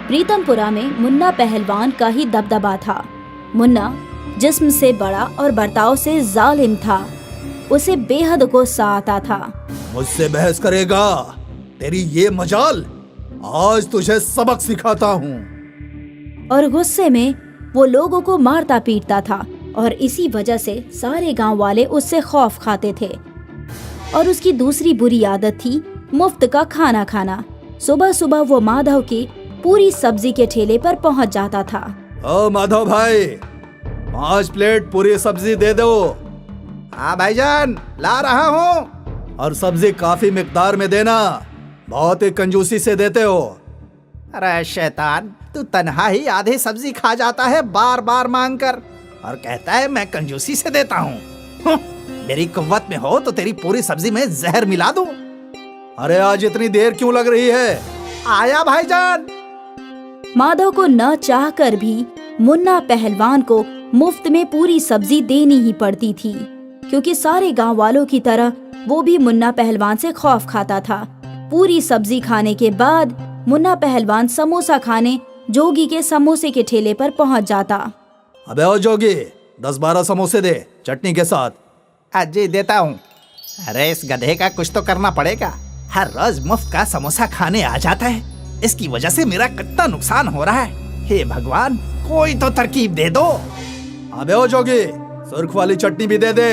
प्रीतमपुरा में मुन्ना पहलवान का ही दबदबा था। मुन्ना जिस्म से बड़ा और बर्ताव से जालिम था। उसे बेहद गुस्सा आता था। मुझसे बहस करेगा? तेरी ये मजाल, आज तुझे सबक सिखाता हूँ। और गुस्से में वो लोगों को मारता पीटता था और इसी वजह से सारे गांव वाले उससे खौफ खाते थे। और उसकी दूसरी बुरी आदत थी मुफ्त का खाना खाना। सुबह सुबह वो माधव की पूरी सब्जी के ठेले पर पहुंच जाता था। ओ माधव भाई, 5 प्लेट पूरी सब्जी दे दो। हाँ भाईजान, ला रहा हूँ। और सब्जी काफी मिकदार में देना, बहुत ही कंजूसी से देते हो। अरे शैतान, तू तन्हा ही आधे सब्जी खा जाता है बार बार मांग कर, और कहता है मैं कंजूसी से देता हूँ। मेरी कुव्वत में हो तो तेरी पूरी सब्जी में जहर मिला दूं। अरे आज इतनी देर क्यों लग रही है? आया भाईजान। माधव को न चाहकर भी मुन्ना पहलवान को मुफ्त में पूरी सब्जी देनी ही पड़ती थी, क्योंकि सारे गांव वालों की तरह वो भी मुन्ना पहलवान से खौफ खाता था। पूरी सब्जी खाने के बाद मुन्ना पहलवान समोसा खाने जोगी के समोसे के ठेले पर पहुंच जाता। अबे ओ जोगी, 10-12 समोसे दे चटनी के साथ। जी देता हूँ। अरे इस गधे का कुछ तो करना पड़ेगा, हर रोज मुफ्त का समोसा खाने आ जाता है। इसकी वजह से मेरा कितना नुकसान हो रहा है। हे भगवान, कोई तो तरकीब दे दो। अबे ओ जोगी, सुर्ख वाली चटनी भी दे दे।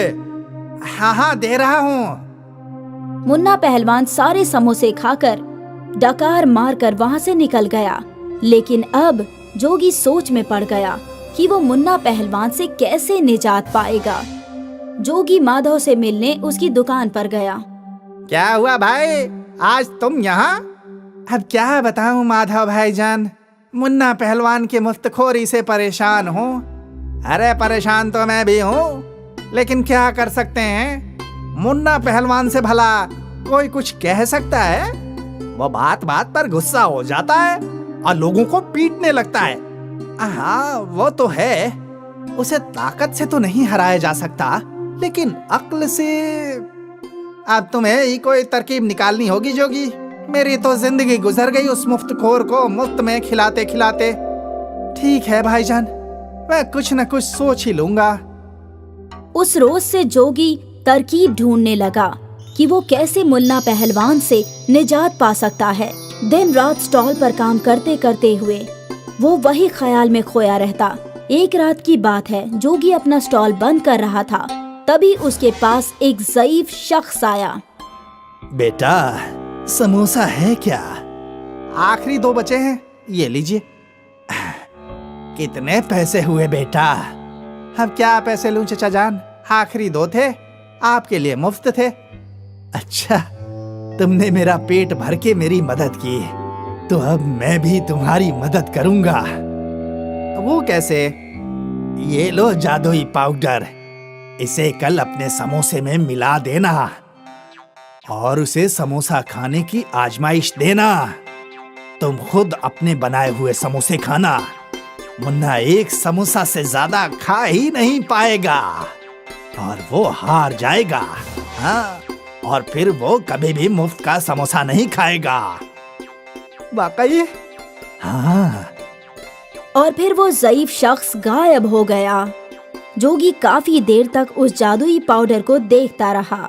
हाँ हाँ दे रहा हूँ। मुन्ना पहलवान सारे समोसे खाकर डकार मारकर वहां से निकल गया। लेकिन अब जोगी सोच में पड़ गया कि वो मुन्ना पहलवान से कैसे निजात पाएगा। जोगी माधव से मिलने उसकी दुकान पर गया। क्या हुआ भाई, आज तुम यहाँ? अब क्या बताऊं माधव भाईजान, मुन्ना पहलवान की मुफ्तखोरी से परेशान हूँ। अरे परेशान तो मैं भी हूँ, लेकिन क्या कर सकते हैं। मुन्ना पहलवान से भला कोई कुछ कह सकता है? वो बात बात पर गुस्सा हो जाता है और लोगों को पीटने लगता है। हाँ वो तो है, उसे ताकत से तो नहीं हराया जा सकता, लेकिन अक्ल से। अब तुम्हें ही कोई तरकीब निकालनी होगी जोगी। मेरी तो जिंदगी गुजर गई उस मुफ्तखोर को मुफ्त में खिलाते खिलाते। ठीक है भाईजान, मैं कुछ न कुछ सोच ही लूंगा। उस रोज से जोगी तरकीब ढूंढने लगा कि वो कैसे मुन्ना पहलवान से निजात पा सकता है। दिन रात स्टॉल पर काम करते करते हुए वो वही ख्याल में खोया रहता। एक रात की बात है, जोगी अपना स्टॉल बंद कर रहा था, तभी उसके पास एक ज़ईफ शख्स आया। बेटा समोसा है क्या? आखिरी 2 बचे हैं, ये लीजिए। कितने पैसे हुए बेटा? अब क्या पैसे लूं चचा जान, आखिरी 2 थे, आपके लिए मुफ्त थे। अच्छा, तुमने मेरा पेट भर के मेरी मदद की, तो अब मैं भी तुम्हारी मदद करूंगा। वो कैसे? ये लो जादुई पाउडर, इसे कल अपने समोसे में मिला देना और उसे समोसा खाने की आजमाइश देना। तुम खुद अपने बनाए हुए समोसे खाना, मुन्ना एक समोसा से ज्यादा खा ही नहीं पाएगा और वो हार जाएगा। हाँ, और फिर वो कभी भी मुफ्त का समोसा नहीं खाएगा। वाकई? हाँ। और फिर वो ज़ईफ शख्स गायब हो गया। जोगी काफी देर तक उस जादुई पाउडर को देखता रहा।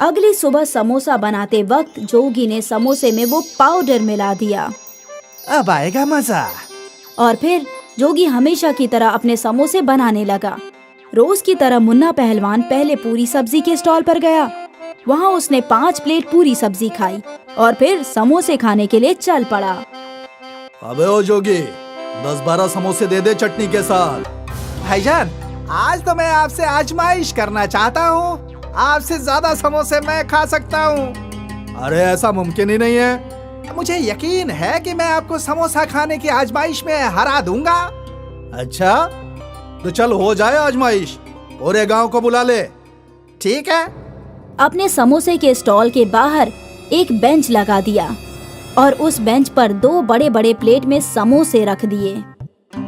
अगली सुबह समोसा बनाते वक्त जोगी ने समोसे में वो पाउडर मिला दिया। अब आएगा मजा। और फिर जोगी हमेशा की तरह अपने समोसे बनाने लगा। रोज की तरह मुन्ना पहलवान पहले पूरी सब्जी के स्टॉल पर गया। वहाँ उसने 5 प्लेट पूरी सब्जी खाई और फिर समोसे खाने के लिए चल पड़ा। अबे ओ जोगी, 10-12 समोसे दे दे चटनी के साथ। भाईजान, आज तो मैं आपसे आजमाइश करना चाहता हूँ। आपसे ज्यादा समोसे मैं खा सकता हूँ। अरे ऐसा मुमकिन ही नहीं है। मुझे यकीन है कि मैं आपको समोसा खाने की आजमाइश में हरा दूंगा। अच्छा, तो चल हो जाए आजमाइश, पूरे गांव को बुला ले। ठीक है। अपने समोसे के स्टॉल के बाहर एक बेंच लगा दिया और उस बेंच पर 2 बड़े बड़े प्लेट में समोसे रख दिए।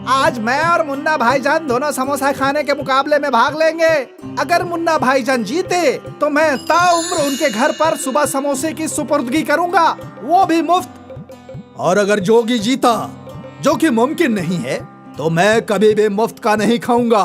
आज मैं और मुन्ना भाईजान दोनों समोसा खाने के मुकाबले में भाग लेंगे। अगर मुन्ना भाईजान जीते तो मैं ताउम्र उनके घर पर सुबह समोसे की सुपुर्दगी करूंगा, वो भी मुफ्त। और अगर जोगी जीता, जो कि मुमकिन नहीं है, तो मैं कभी भी मुफ्त का नहीं खाऊंगा।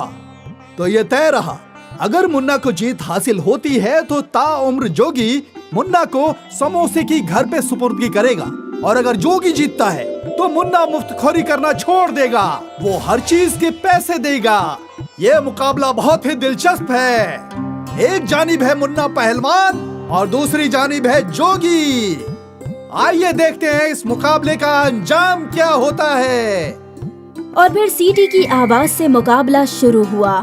तो ये तय रहा, अगर मुन्ना को जीत हासिल होती है तो ताउम्र जोगी मुन्ना को समोसे की घर पे सुपुर्दगी करेगा, और अगर जोगी जीतता है तो मुन्ना मुफ्तखोरी करना छोड़ देगा, वो हर चीज के पैसे देगा। ये मुकाबला बहुत ही दिलचस्प है। एक जानिब है मुन्ना पहलवान और दूसरी जानिब है जोगी। आइए देखते हैं इस मुकाबले का अंजाम क्या होता है। और फिर सीटी की आवाज से मुकाबला शुरू हुआ।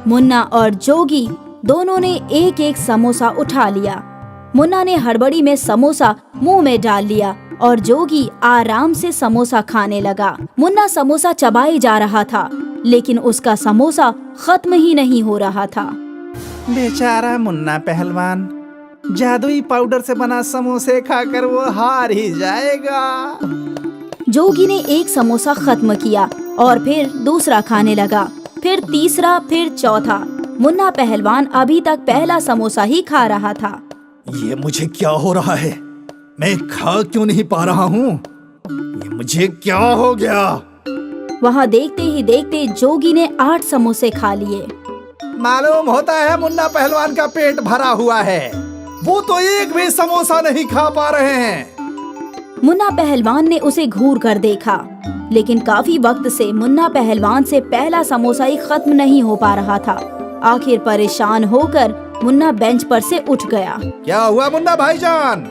मुन्ना और जोगी दोनों ने एक एक समोसा उठा लिया। मुन्ना ने हड़बड़ी में समोसा मुंह में डाल लिया और जोगी आराम से समोसा खाने लगा। मुन्ना समोसा चबाए जा रहा था, लेकिन उसका समोसा खत्म ही नहीं हो रहा था। बेचारा मुन्ना पहलवान, जादुई पाउडर से बना समोसे खाकर वो हार ही जाएगा। जोगी ने एक समोसा खत्म किया और फिर दूसरा खाने लगा, फिर तीसरा, फिर चौथा। मुन्ना पहलवान अभी तक पहला समोसा ही खा रहा था। ये मुझे क्या हो रहा है? मैं खा क्यों नहीं पा रहा हूँ? ये मुझे क्या हो गया? वहाँ देखते ही देखते जोगी ने 8 समोसे खा लिए। मालूम होता है मुन्ना पहलवान का पेट भरा हुआ है, वो तो एक भी समोसा नहीं खा पा रहे हैं। मुन्ना पहलवान ने उसे घूर कर देखा, लेकिन काफी वक्त से मुन्ना पहलवान से पहला समोसा ही खत्म नहीं हो पा रहा था। आखिर परेशान होकर मुन्ना बेंच पर से उठ गया। क्या हुआ मुन्ना भाईजान?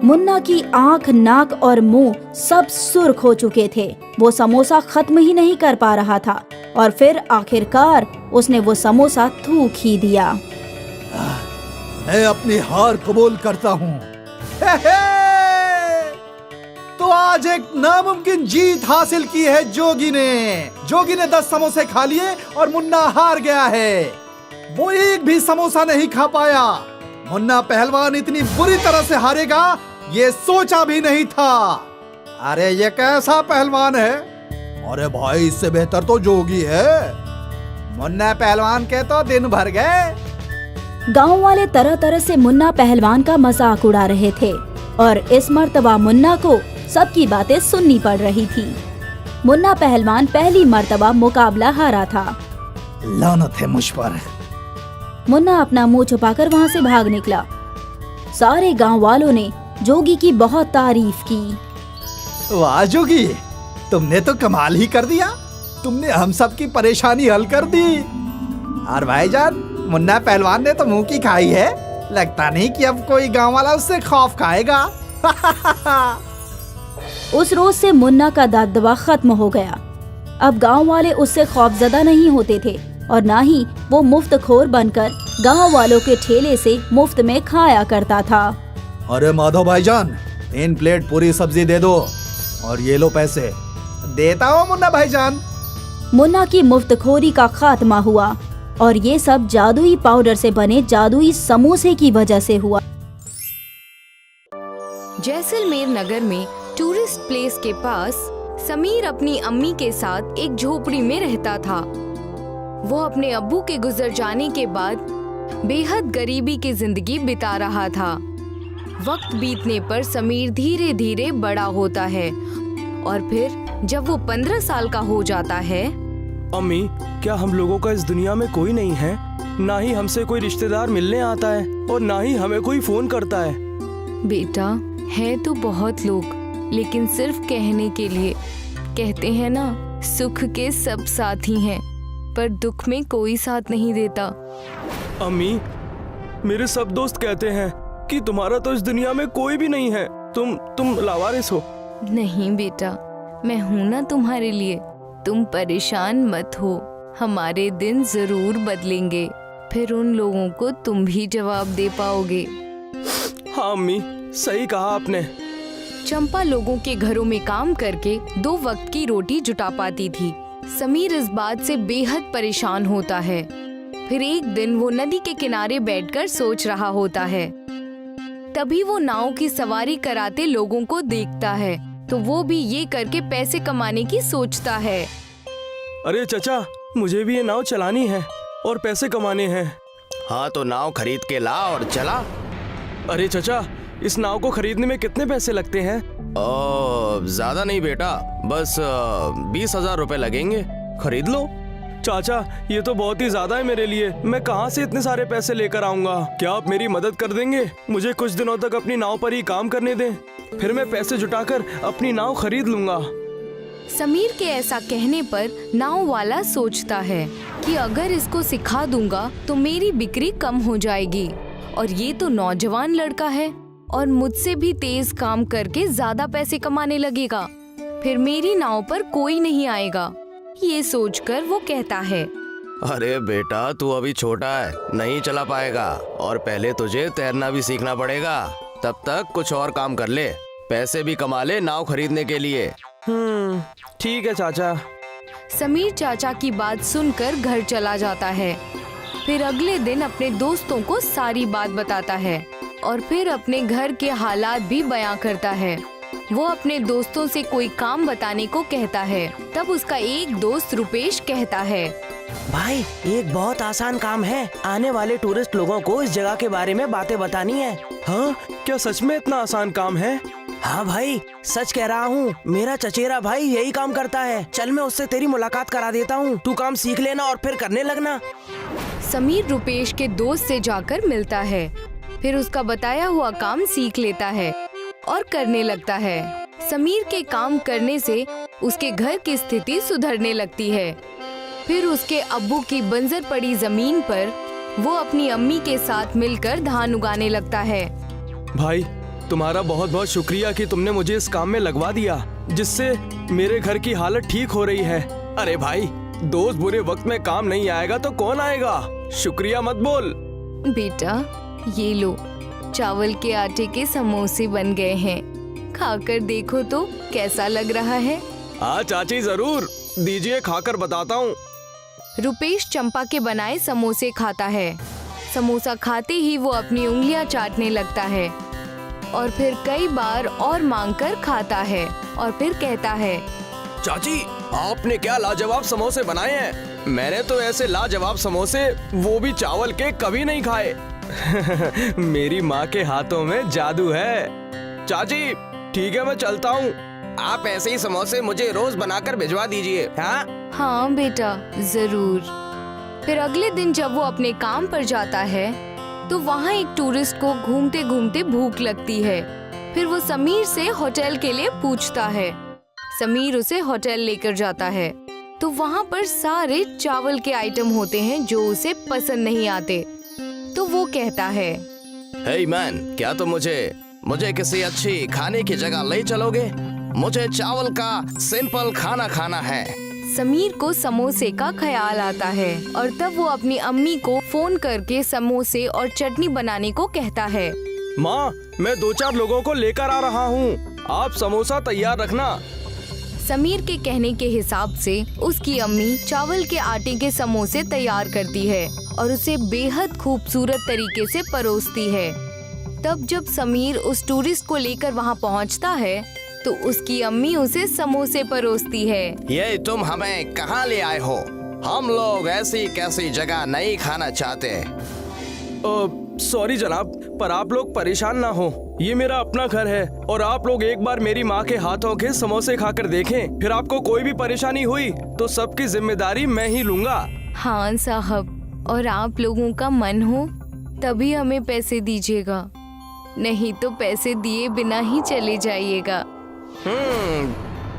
मुन्ना की आंख, नाक और मुंह सब सुर्ख हो चुके थे। वो समोसा खत्म ही नहीं कर पा रहा था और फिर आखिरकार उसने वो समोसा थूक ही दिया। मैं अपनी हार कबूल करता हूँ। तो आज एक नामुमकिन जीत हासिल की है जोगी ने। जोगी ने 10 समोसे खा लिए और मुन्ना हार गया है। वो एक भी समोसा नहीं खा पाया। मुन्ना पहलवान इतनी बुरी तरह से हारेगा ये सोचा भी नहीं था। अरे ये कैसा पहलवान है? अरे भाई, इससे बेहतर तो जोगी है। मुन्ना पहलवान के तो दिन भर गए। गांव वाले तरह तरह से मुन्ना पहलवान का मजाक उड़ा रहे थे और इस मर्तबा मुन्ना को सबकी बातें सुननी पड़ रही थी। मुन्ना पहलवान पहली मर्तबा मुकाबला हारा था। लानत है मुझ पर। मुन्ना अपना मुंह छुपाकर वहाँ से भाग निकला। सारे गांव वालों ने जोगी की बहुत तारीफ की। वाह जोगी, तुमने तो कमाल ही कर दिया। तुमने हम सब की परेशानी हल कर दी। और भाईजान, मुन्ना पहलवान ने तो मुंह की खाई है। लगता नहीं कि अब कोई गांव वाला उससे खौफ खाएगा। उस रोज से मुन्ना का दबदबा खत्म हो गया। अब गांव वाले उससे खौफजदा नहीं होते थे और ना ही वो मुफ्तखोर बनकर गांव वालों के ठेले से मुफ्त में खाया करता था। अरे माधव भाईजान, 3 प्लेट पूरी सब्जी दे दो और ये लो पैसे। देता हूँ मुन्ना भाईजान। मुन्ना की मुफ्तखोरी का खात्मा हुआ और ये सब जादुई पाउडर से बने जादुई समोसे की वजह से हुआ। जैसलमेर नगर में टूरिस्ट प्लेस के पास समीर अपनी अम्मी के साथ एक झोपड़ी में रहता था। वो अपने अब्बू के गुजर जाने के बाद बेहद गरीबी की जिंदगी बिता रहा था। वक्त बीतने पर समीर धीरे धीरे बड़ा होता है और फिर जब वो 15 साल का हो जाता है। अम्मी, क्या हम लोगों का इस दुनिया में कोई नहीं है? ना ही हमसे कोई रिश्तेदार मिलने आता है और ना ही हमें कोई फोन करता है। बेटा, है तो बहुत लोग, लेकिन सिर्फ कहने के लिए। कहते हैं ना, सुख के सब साथी हैं, पर दुख में कोई साथ नहीं देता। अम्मी, मेरे सब दोस्त कहते हैं कि तुम्हारा तो इस दुनिया में कोई भी नहीं है। तुम लावारिस हो। नहीं बेटा, मैं हूँ ना तुम्हारे लिए। तुम परेशान मत हो, हमारे दिन जरूर बदलेंगे। फिर उन लोगों को तुम भी जवाब दे पाओगे। हाँ अम्मी, सही कहा आपने। चंपा लोगों के घरों में काम करके 2 वक्त की रोटी जुटा पाती थी। समीर इस बात से बेहद परेशान होता है। फिर एक दिन वो नदी के किनारे बैठकर सोच रहा होता है। तभी वो नाव की सवारी कराते लोगों को देखता है, तो वो भी ये करके पैसे कमाने की सोचता है। अरे चचा, मुझे भी ये नाव चलानी है और पैसे कमाने हैं। हाँ तो नाव खरीद के ला और चला। अरे चचा, इस नाव को खरीदने में कितने पैसे लगते हैं? ज्यादा नहीं बेटा, बस 20,000 रुपए लगेंगे, खरीद लो। चाचा ये तो बहुत ही ज्यादा है मेरे लिए, मैं कहाँ से इतने सारे पैसे लेकर आऊंगा? क्या आप मेरी मदद कर देंगे? मुझे कुछ दिनों तक अपनी नाव पर ही काम करने दें, फिर मैं पैसे जुटाकर अपनी नाव खरीद लूंगा। समीर के ऐसा कहने पर नाव वाला सोचता है कि अगर इसको सिखा दूंगा तो मेरी बिक्री कम हो जाएगी, और ये तो नौजवान लड़का है और मुझसे भी तेज काम करके ज्यादा पैसे कमाने लगेगा, फिर मेरी नाव पर कोई नहीं आएगा। ये सोचकर वो कहता है, अरे बेटा तू अभी छोटा है, नहीं चला पाएगा, और पहले तुझे तैरना भी सीखना पड़ेगा। तब तक कुछ और काम कर ले, पैसे भी कमा ले नाव खरीदने के लिए। ठीक है चाचा। समीर चाचा की बात सुनकर घर चला जाता है। फिर अगले दिन अपने दोस्तों को सारी बात बताता है और फिर अपने घर के हालात भी बयां करता है। वो अपने दोस्तों से कोई काम बताने को कहता है। तब उसका एक दोस्त रुपेश कहता है, भाई एक बहुत आसान काम है, आने वाले टूरिस्ट लोगों को इस जगह के बारे में बातें बतानी है। हाँ क्या सच में इतना आसान काम है? हाँ भाई सच कह रहा हूँ, मेरा चचेरा भाई यही काम करता है। चल मैं उससे तेरी मुलाकात करा देता हूँ, तू काम सीख लेना और फिर करने लगना। समीर रुपेश के दोस्त से जाकर मिलता है, फिर उसका बताया हुआ काम सीख लेता है और करने लगता है। समीर के काम करने से उसके घर की स्थिति सुधरने लगती है। फिर उसके अब्बू की बंजर पड़ी जमीन पर वो अपनी अम्मी के साथ मिलकर धान उगाने लगता है। भाई तुम्हारा बहुत बहुत शुक्रिया कि तुमने मुझे इस काम में लगवा दिया, जिससे मेरे घर की हालत ठीक हो रही है। अरे भाई दोस्त बुरे वक्त में काम नहीं आएगा तो कौन आएगा? शुक्रिया मत बोल। बेटा ये लो, चावल के आटे के समोसे बन गए हैं, खाकर देखो तो कैसा लग रहा है। हाँ चाची जरूर, दीजिए खाकर बताता हूँ। रुपेश चंपा के बनाए समोसे खाता है। समोसा खाते ही वो अपनी उंगलियां चाटने लगता है और फिर कई बार और मांगकर खाता है और फिर कहता है, चाची आपने क्या लाजवाब समोसे बनाए हैं। मैंने तो ऐसे लाजवाब समोसे, वो भी चावल के, कभी नहीं खाए। मेरी माँ के हाथों में जादू है। चाची ठीक है मैं चलता हूँ, आप ऐसे ही समोसे मुझे रोज बनाकर भिजवा दीजिए। हाँ बेटा जरूर। फिर अगले दिन जब वो अपने काम पर जाता है तो वहाँ एक टूरिस्ट को घूमते घूमते भूख लगती है। फिर वो समीर से होटल के लिए पूछता है। समीर उसे होटल लेकर जाता है तो वहाँ पर सारे चावल के आइटम होते हैं जो उसे पसंद नहीं आते। तो वो कहता है, हे मैन, क्या तुम मुझे किसी अच्छी खाने की जगह ले चलोगे? मुझे चावल का सिंपल खाना खाना है। समीर को समोसे का ख्याल आता है और तब वो अपनी अम्मी को फोन करके समोसे और चटनी बनाने को कहता है। माँ मैं 2-4 लोगों को लेकर आ रहा हूँ, आप समोसा तैयार रखना। समीर के कहने के हिसाब से उसकी अम्मी चावल के आटे के समोसे तैयार करती है और उसे बेहद खूबसूरत तरीके से परोसती है। तब जब समीर उस टूरिस्ट को लेकर वहाँ पहुँचता है तो उसकी अम्मी उसे समोसे परोसती है। ये तुम हमें कहाँ ले आए हो? हम लोग ऐसी कैसी जगह नहीं खाना चाहते। सॉरी जनाब, पर आप लोग परेशान ना हो, ये मेरा अपना घर है और आप लोग एक बार मेरी माँ के हाथों के समोसे खाकर देखें, फिर आपको कोई भी परेशानी हुई तो सबकी जिम्मेदारी मैं ही लूँगा। हाँ साहब, और आप लोगों का मन हो तभी हमें पैसे दीजिएगा, नहीं तो पैसे दिए बिना ही चले जाइएगा।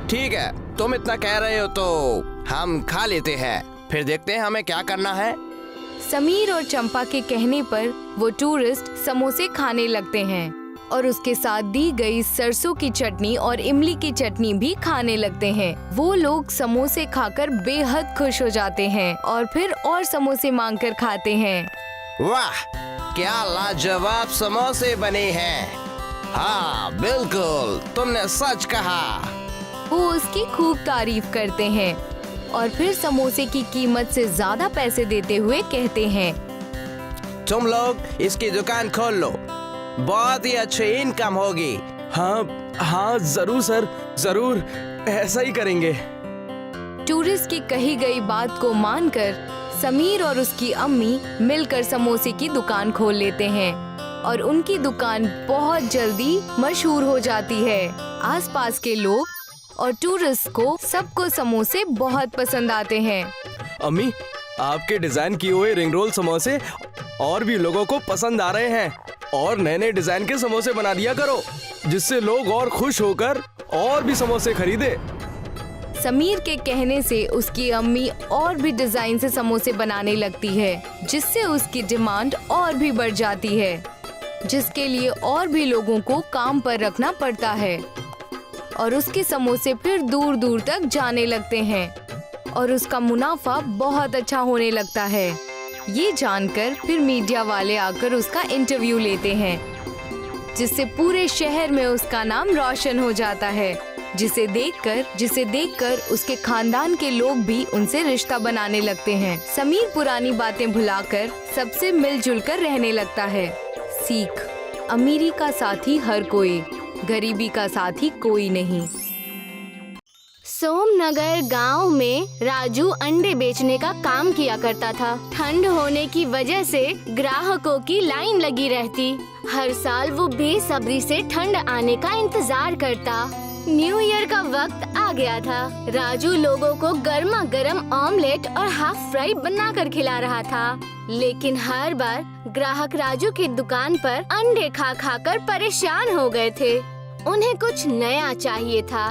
ठीक है, तुम इतना कह रहे हो तो हम खा लेते हैं, फिर देखते हैं हमें क्या करना है। समीर और चंपा के कहने पर वो टूरिस्ट समोसे खाने लगते हैं और उसके साथ दी गई सरसों की चटनी और इमली की चटनी भी खाने लगते हैं। वो लोग समोसे खाकर बेहद खुश हो जाते हैं और फिर और समोसे मांगकर खाते हैं। वाह, क्या लाजवाब समोसे बने हैं। हाँ बिल्कुल, तुमने सच कहा। वो उसकी खूब तारीफ करते हैं और फिर समोसे की कीमत से ज्यादा पैसे देते हुए कहते हैं, तुम लोग इसकी दुकान खोल लो, बहुत ही अच्छी इनकम होगी। हाँ जरूर सर, जरूर ऐसा ही करेंगे। टूरिस्ट की कही गई बात को मानकर समीर और उसकी अम्मी मिलकर समोसे की दुकान खोल लेते हैं और उनकी दुकान बहुत जल्दी मशहूर हो जाती है। आसपास के लोग और टूरिस्ट को सबको समोसे बहुत पसंद आते हैं। अम्मी, आपके डिजाइन किए हुए रिंग रोल समोसे और भी लोगों को पसंद आ रहे हैं। और नए नए डिजाइन के समोसे बना दिया करो, जिससे लोग और खुश होकर और भी समोसे खरीदे। समीर के कहने से उसकी अम्मी और भी डिजाइन से समोसे बनाने लगती है, जिससे उसकी डिमांड और भी बढ़ जाती है, जिसके लिए और भी लोगों को काम पर रखना पड़ता है और उसके समोसे फिर दूर दूर तक जाने लगते हैं और उसका मुनाफा बहुत अच्छा होने लगता है। ये जानकर फिर मीडिया वाले आकर उसका इंटरव्यू लेते हैं, जिससे पूरे शहर में उसका नाम रोशन हो जाता है, जिसे देखकर उसके खानदान के लोग भी उनसे रिश्ता बनाने लगते हैं। समीर पुरानी बातें भुलाकर सबसे मिलजुल कर रहने लगता है। सीख, अमीरी का साथी हर कोई, गरीबी का साथी कोई नहीं। सोमनगर गांव में राजू अंडे बेचने का काम किया करता था। ठंड होने की वजह से ग्राहकों की लाइन लगी रहती। हर साल वो बेसब्री से ठंड आने का इंतजार करता। न्यू ईयर का वक्त आ गया था। राजू लोगों को गर्मा गर्म ऑमलेट और हाफ फ्राई बनाकर खिला रहा था, लेकिन हर बार ग्राहक राजू की दुकान पर अंडे खा खाकर परेशान हो गए थे। उन्हें कुछ नया चाहिए था।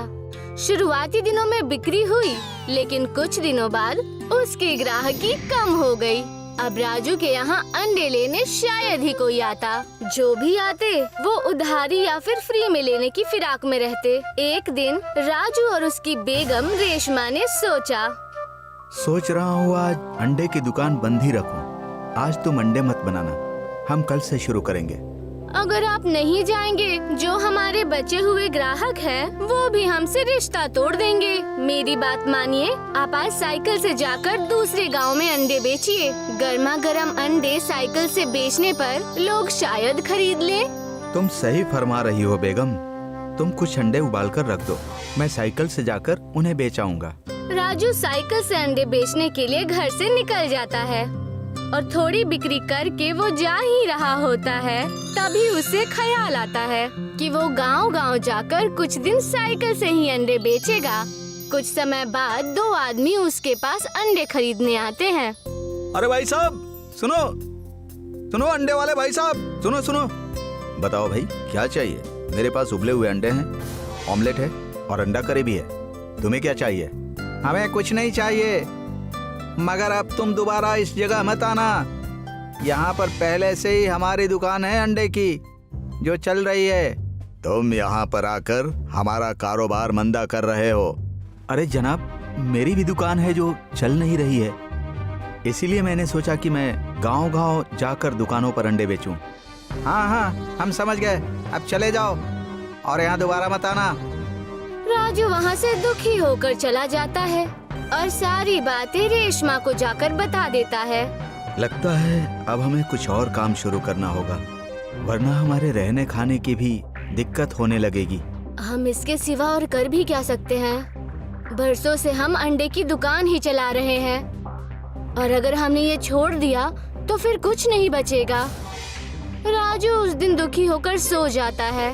शुरुआती दिनों में बिक्री हुई, लेकिन कुछ दिनों बाद उसकी ग्राहकी कम हो गई। अब राजू के यहाँ अंडे लेने शायद ही कोई आता। जो भी आते वो उधारी या फिर फ्री में लेने की फिराक में रहते। एक दिन राजू और उसकी बेगम रेशमा ने सोच रहा हूँ आज अंडे की दुकान बंद ही रखूं। आज तुम अंडे मत बनाना, हम कल से शुरू करेंगे। अगर आप नहीं जाएंगे, जो हमारे बचे हुए ग्राहक हैं, वो भी हमसे रिश्ता तोड़ देंगे। मेरी बात मानिए, आप आज साइकिल से जाकर दूसरे गांव में अंडे बेचिए। गर्मा गर्म अंडे साइकिल से बेचने पर लोग शायद खरीद ले। तुम सही फरमा रही हो बेगम, तुम कुछ अंडे उबाल कर रख दो, मैं साइकिल से जाकर उन्हें बेच आऊंगा। राजू साइकिल से अंडे बेचने के लिए घर से निकल जाता है और थोड़ी बिक्री करके वो जा ही रहा होता है। तभी उसे ख्याल आता है कि वो गांव-गांव जाकर कुछ दिन साइकिल से ही अंडे बेचेगा। कुछ समय बाद दो आदमी उसके पास अंडे खरीदने आते हैं। अरे भाई साहब सुनो, सुनो अंडे वाले भाई साहब, सुनो सुनो। बताओ भाई क्या चाहिए? मेरे पास उबले हुए अंडे हैं, ऑमलेट है और अंडा करी भी है। तुम्हें क्या चाहिए? हमें कुछ नहीं चाहिए, मगर अब तुम दोबारा इस जगह मत आना। यहाँ पर पहले से ही हमारी दुकान है अंडे की, जो चल रही है। तुम यहाँ पर आकर हमारा कारोबार मंदा कर रहे हो। अरे जनाब, मेरी भी दुकान है जो चल नहीं रही है, इसीलिए मैंने सोचा कि मैं गांव-गांव जाकर दुकानों पर अंडे बेचूं। हाँ हाँ, हम समझ गए, अब चले जाओ और यहाँ दोबारा मत आना। राजू वहाँ से दुखी होकर चला जाता है और सारी बातें रेशमा को जाकर बता देता है। लगता है अब हमें कुछ और काम शुरू करना होगा, वरना हमारे रहने खाने की भी दिक्कत होने लगेगी। हम इसके सिवा और कर भी क्या सकते हैं? बरसों से हम अंडे की दुकान ही चला रहे हैं और अगर हमने ये छोड़ दिया तो फिर कुछ नहीं बचेगा। राजू उस दिन दुखी होकर सो जाता है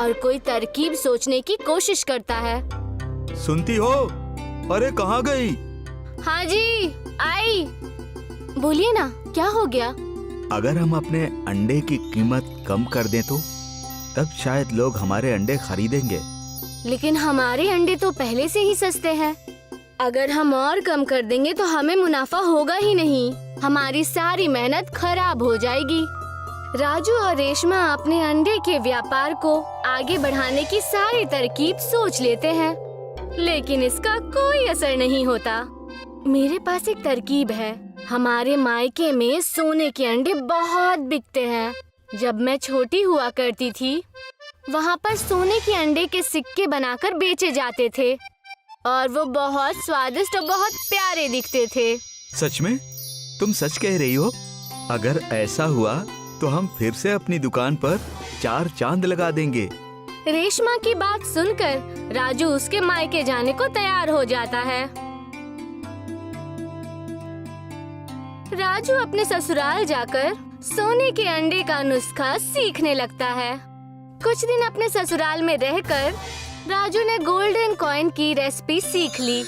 और कोई तरकीब सोचने की कोशिश करता है। सुनती हो? अरे कहाँ गई? हाँ जी, आई। बोलिए ना, क्या हो गया? अगर हम अपने अंडे की कीमत कम कर दें तो तब शायद लोग हमारे अंडे खरीदेंगे। लेकिन हमारे अंडे तो पहले से ही सस्ते हैं। अगर हम और कम कर देंगे तो हमें मुनाफा होगा ही नहीं, हमारी सारी मेहनत खराब हो जाएगी। राजू और रेशमा अपने अंडे के व्यापार को आगे बढ़ाने की सारी तरकीब सोच लेते हैं, लेकिन इसका कोई असर नहीं होता। मेरे पास एक तरकीब है। हमारे मायके में सोने के अंडे बहुत बिकते हैं। जब मैं छोटी हुआ करती थी, वहाँ पर सोने के अंडे के सिक्के बनाकर बेचे जाते थे और वो बहुत स्वादिष्ट और बहुत प्यारे दिखते थे। सच में? तुम सच कह रही हो? अगर ऐसा हुआ तो हम फिर से अपनी दुकान पर 4 चांद लगा देंगे। रेशमा की बात सुनकर राजू उसके मायके जाने को तैयार हो जाता है। राजू अपने ससुराल जाकर सोने के अंडे का नुस्खा सीखने लगता है। कुछ दिन अपने ससुराल में रहकर राजू ने गोल्डन कॉइन की रेसिपी सीख ली।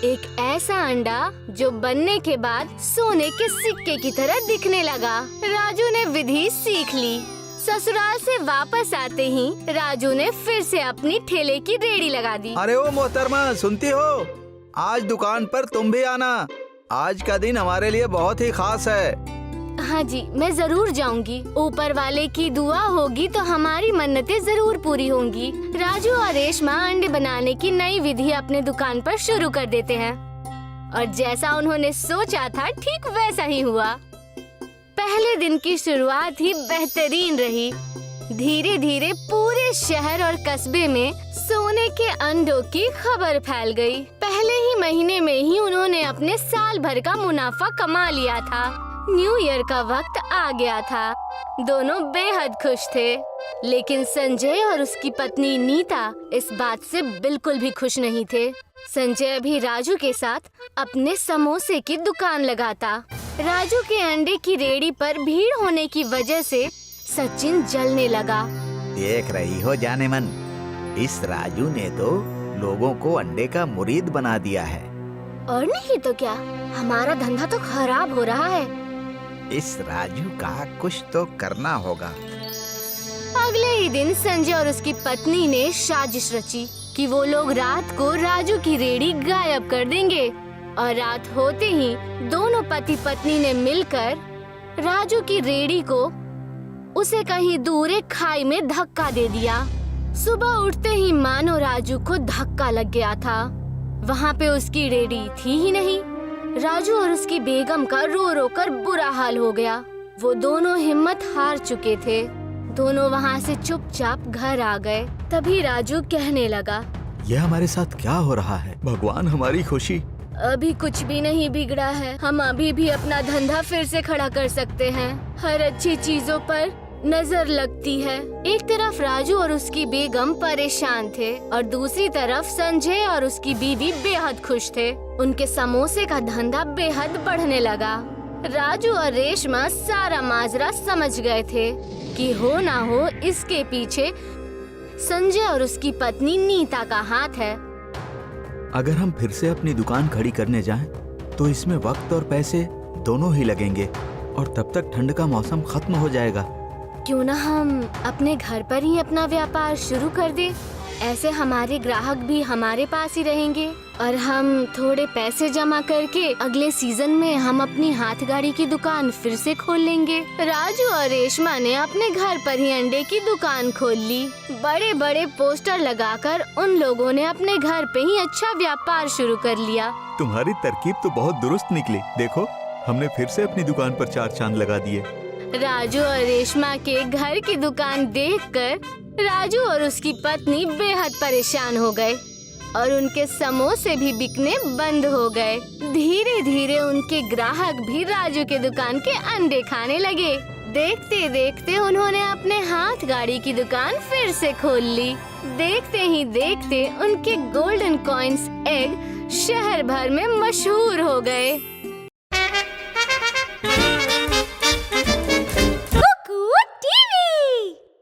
एक ऐसा अंडा जो बनने के बाद सोने के सिक्के की तरह दिखने लगा। राजू ने विधि सीख ली। ससुराल से वापस आते ही राजू ने फिर से अपनी ठेले की रेडी लगा दी। अरे ओ मोहतरमा, सुनती हो? आज दुकान पर तुम भी आना। आज का दिन हमारे लिए बहुत ही खास है। हाँ जी, मैं जरूर जाऊंगी। ऊपर वाले की दुआ होगी तो हमारी मन्नतें जरूर पूरी होंगी। राजू और रेशमा अंडे बनाने की नई विधि अपने दुकान पर शुरू कर देते हैं और जैसा उन्होंने सोचा था ठीक वैसा ही हुआ। पहले दिन की शुरुआत ही बेहतरीन रही। धीरे धीरे पूरे शहर और कस्बे में सोने के अंडों की खबर फैल गई। पहले ही महीने में ही उन्होंने अपने साल भर का मुनाफा कमा लिया था। न्यू ईयर का वक्त आ गया था। दोनों बेहद खुश थे, लेकिन संजय और उसकी पत्नी नीता इस बात से बिल्कुल भी खुश नहीं थे। संजय भी राजू के साथ अपने समोसे की दुकान लगाता। राजू के अंडे की रेडी पर भीड़ होने की वजह से सचिन जलने लगा। देख रही हो जाने मन, इस राजू ने तो लोगों को अंडे का मुरीद बना दिया है। और नहीं तो क्या, हमारा धंधा तो खराब हो रहा है। इस राजू का कुछ तो करना होगा। अगले ही दिन संजय और उसकी पत्नी ने साजिश रची कि वो लोग रात को राजू की रेडी गायब कर देंगे और रात होते ही दोनों पति पत्नी ने मिलकर राजू की रेडी को उसे कहीं दूर एक खाई में धक्का दे दिया। सुबह उठते ही मानो राजू को धक्का लग गया था। वहाँ पे उसकी रेडी थी ही नहीं। राजू और उसकी बेगम का रो रो कर बुरा हाल हो गया। वो दोनों हिम्मत हार चुके थे। दोनों वहाँ से चुपचाप घर आ गए। तभी राजू कहने लगा, यह हमारे साथ क्या हो रहा है? भगवान हमारी खुशी। अभी कुछ भी नहीं बिगड़ा है। हम अभी भी अपना धंधा फिर से खड़ा कर सकते हैं। हर अच्छी चीजों पर नजर लगती है। एक तरफ राजू और उसकी बेगम परेशान थे और दूसरी तरफ संजय और उसकी बीवी बेहद खुश थे। उनके समोसे का धंधा बेहद बढ़ने लगा। राजू और रेशमा सारा माजरा समझ गए थे कि हो ना हो इसके पीछे संजय और उसकी पत्नी नीता का हाथ है। अगर हम फिर से अपनी दुकान खड़ी करने जाएं, तो इसमें वक्त और पैसे दोनों ही लगेंगे और तब तक ठंड का मौसम खत्म हो जाएगा। क्यों ना हम अपने घर पर ही अपना व्यापार शुरू कर दें? ऐसे हमारे ग्राहक भी हमारे पास ही रहेंगे और हम थोड़े पैसे जमा करके अगले सीजन में हम अपनी हाथ गाड़ी की दुकान फिर से खोल लेंगे। राजू और रेशमा ने अपने घर पर ही अंडे की दुकान खोल ली। बड़े बड़े पोस्टर लगाकर उन लोगों ने अपने घर पे ही अच्छा व्यापार शुरू कर लिया। तुम्हारी तरकीब तो बहुत दुरुस्त निकली। देखो, हमने फिर से अपनी दुकान पर 4 चांद लगा दिए। राजू और रेशमा के घर की दुकान देखकर राजू और उसकी पत्नी बेहद परेशान हो गए और उनके समोसे भी बिकने बंद हो गए। धीरे धीरे उनके ग्राहक भी राजू के दुकान के अंडे खाने लगे। देखते देखते उन्होंने अपने हाथ गाड़ी की दुकान फिर से खोल ली। देखते ही देखते उनके गोल्डन कॉइन्स एग शहर भर में मशहूर हो गए।